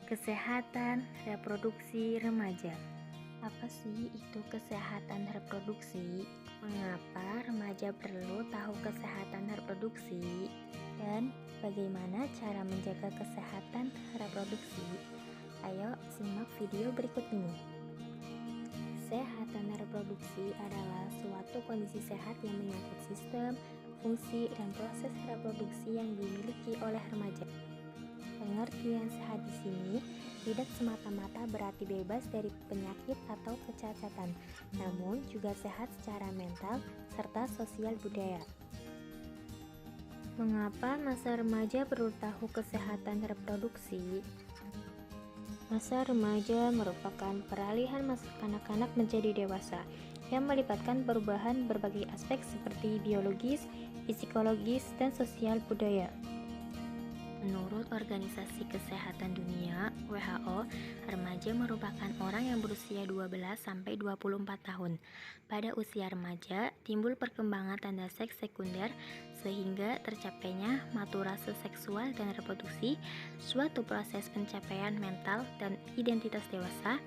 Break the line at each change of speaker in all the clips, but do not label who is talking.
Kesehatan reproduksi remaja. Apa sih itu kesehatan reproduksi? Mengapa remaja perlu tahu kesehatan reproduksi? Dan bagaimana cara menjaga kesehatan reproduksi? Ayo simak video berikut ini. Kesehatan reproduksi adalah suatu kondisi sehat yang menyangkut sistem, fungsi, dan proses reproduksi yang dimiliki oleh remaja. Pengertian sehat di sini tidak semata-mata berarti bebas dari penyakit atau kecacatan, namun juga sehat secara mental serta sosial budaya. Mengapa masa remaja perlu tahu kesehatan reproduksi? Masa remaja merupakan peralihan masa kanak-kanak menjadi dewasa yang melibatkan perubahan berbagai aspek seperti biologis, psikologis, dan sosial budaya. Menurut Organisasi Kesehatan Dunia (WHO), remaja merupakan orang yang berusia 12 sampai 24 tahun. Pada usia remaja, timbul perkembangan tanda seks sekunder sehingga tercapainya maturasi seksual dan reproduksi, suatu proses pencapaian mental dan identitas dewasa,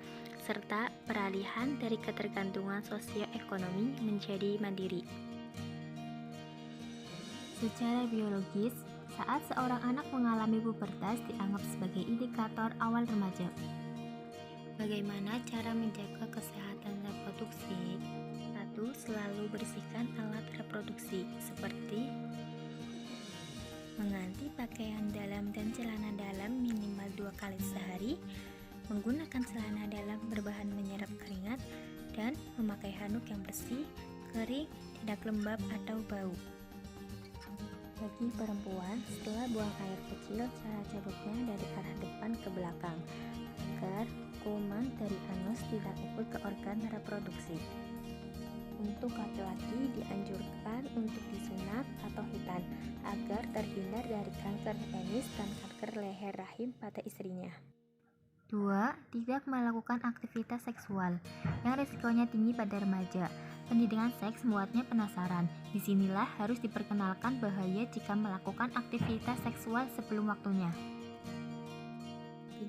serta peralihan dari ketergantungan sosioekonomi menjadi mandiri. Secara biologis, saat seorang anak mengalami pubertas dianggap sebagai indikator awal remaja. Bagaimana cara menjaga kesehatan reproduksi? 1. Selalu bersihkan alat reproduksi seperti mengganti pakaian dalam dan celana dalam minimal 2 kali sehari, menggunakan celana dalam berbahan menyerap keringat, dan memakai handuk yang bersih, kering, tidak lembab atau bau. Bagi perempuan, setelah buang air kecil, cara cabutnya dari arah depan ke belakang, agar kuman dari anus tidak ikut ke organ reproduksi. Untuk laki-laki dianjurkan untuk disunat atau hitan, agar terhindar dari kanker penis dan kanker leher rahim pada istrinya. 2. Tidak melakukan aktivitas seksual yang risikonya tinggi pada remaja. Pendidikan seks membuatnya penasaran. Disinilah harus diperkenalkan bahaya jika melakukan aktivitas seksual sebelum waktunya.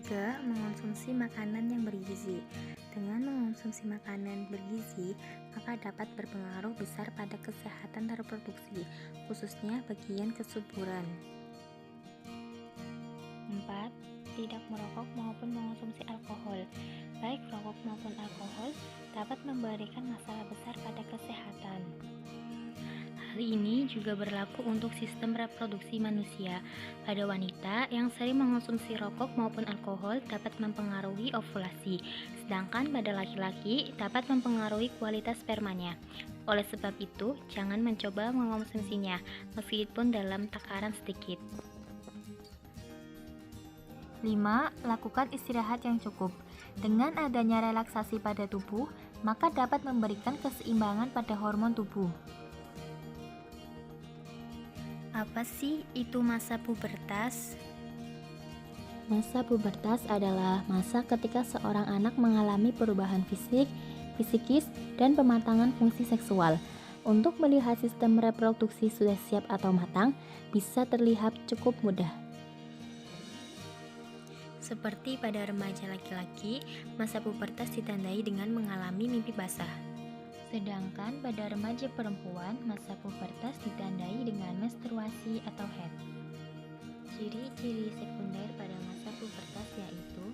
3. Mengonsumsi makanan yang bergizi. Dengan mengonsumsi makanan bergizi, maka dapat berpengaruh besar pada kesehatan reproduksi, khususnya bagian kesuburan. 4. Tidak merokok maupun mengonsumsi alkohol. Baik rokok maupun alkohol dapat memberikan masalah besar pada kesehatan. Hal ini juga berlaku untuk sistem reproduksi manusia. Pada wanita yang sering mengonsumsi rokok maupun alkohol dapat mempengaruhi ovulasi, sedangkan pada laki-laki dapat mempengaruhi kualitas spermanya. Oleh sebab itu, jangan mencoba mengonsumsinya, meskipun dalam takaran sedikit. 5. Lakukan istirahat yang cukup. Dengan adanya relaksasi pada tubuh, maka dapat memberikan keseimbangan pada hormon tubuh. Apa sih itu masa pubertas? Masa pubertas adalah masa ketika seorang anak mengalami perubahan fisik, psikis, dan pematangan fungsi seksual. Untuk melihat sistem reproduksi sudah siap atau matang, bisa terlihat cukup mudah. Seperti pada remaja laki-laki, masa pubertas ditandai dengan mengalami mimpi basah. Sedangkan pada remaja perempuan, masa pubertas ditandai dengan menstruasi atau haid. Ciri-ciri sekunder pada masa pubertas yaitu: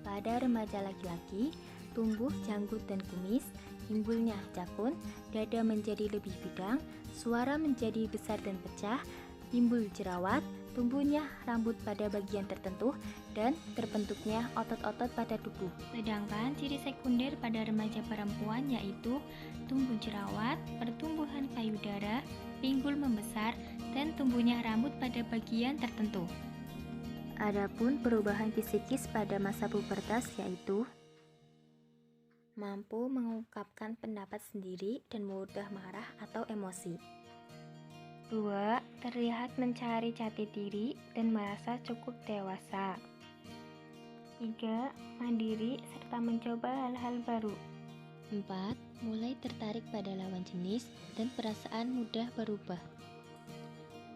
pada remaja laki-laki, tumbuh janggut dan kumis, timbulnya jakun, dada menjadi lebih bidang, suara menjadi besar dan pecah, timbul jerawat, tumbuhnya rambut pada bagian tertentu, dan terbentuknya otot-otot pada tubuh. Sedangkan ciri sekunder pada remaja perempuan yaitu tumbuh jerawat, pertumbuhan payudara, pinggul membesar, dan tumbuhnya rambut pada bagian tertentu. Adapun perubahan psikis pada masa pubertas yaitu mampu mengungkapkan pendapat sendiri dan mudah marah atau emosi. 2. Terlihat mencari jati diri dan merasa cukup dewasa. 3. Mandiri serta mencoba hal-hal baru. 4. Mulai tertarik pada lawan jenis dan perasaan mudah berubah.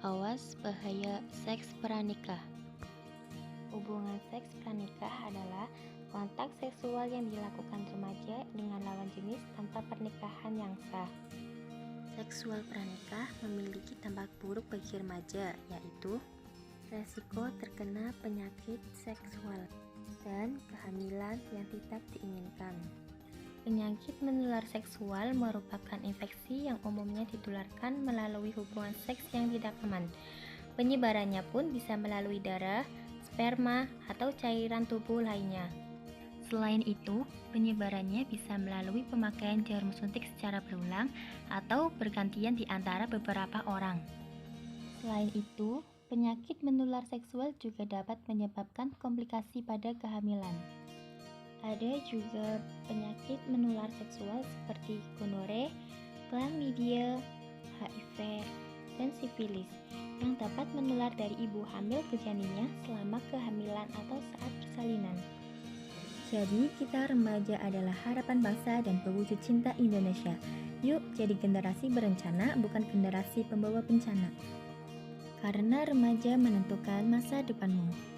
Awas bahaya seks pranikah. Hubungan seks pranikah adalah kontak seksual yang dilakukan remaja dengan lawan jenis tanpa pernikahan yang sah. Seksual pranikah memiliki dampak buruk bagi remaja, yaitu resiko terkena penyakit seksual dan kehamilan yang tidak diinginkan. Penyakit menular seksual merupakan infeksi yang umumnya ditularkan melalui hubungan seks yang tidak aman. Penyebarannya pun bisa melalui darah, sperma, atau cairan tubuh lainnya. Selain itu, penyebarannya bisa melalui pemakaian jarum suntik secara berulang atau bergantian di antara beberapa orang. Selain itu, penyakit menular seksual juga dapat menyebabkan komplikasi pada kehamilan. Ada juga penyakit menular seksual seperti gonore, chlamydia, HIV, dan sifilis yang dapat menular dari ibu hamil ke janinnya selama kehamilan atau saat persalinan. Jadi, kita remaja adalah harapan bangsa dan pewujud cinta Indonesia. Yuk jadi generasi berencana, bukan generasi pembawa bencana. Karena remaja menentukan masa depanmu.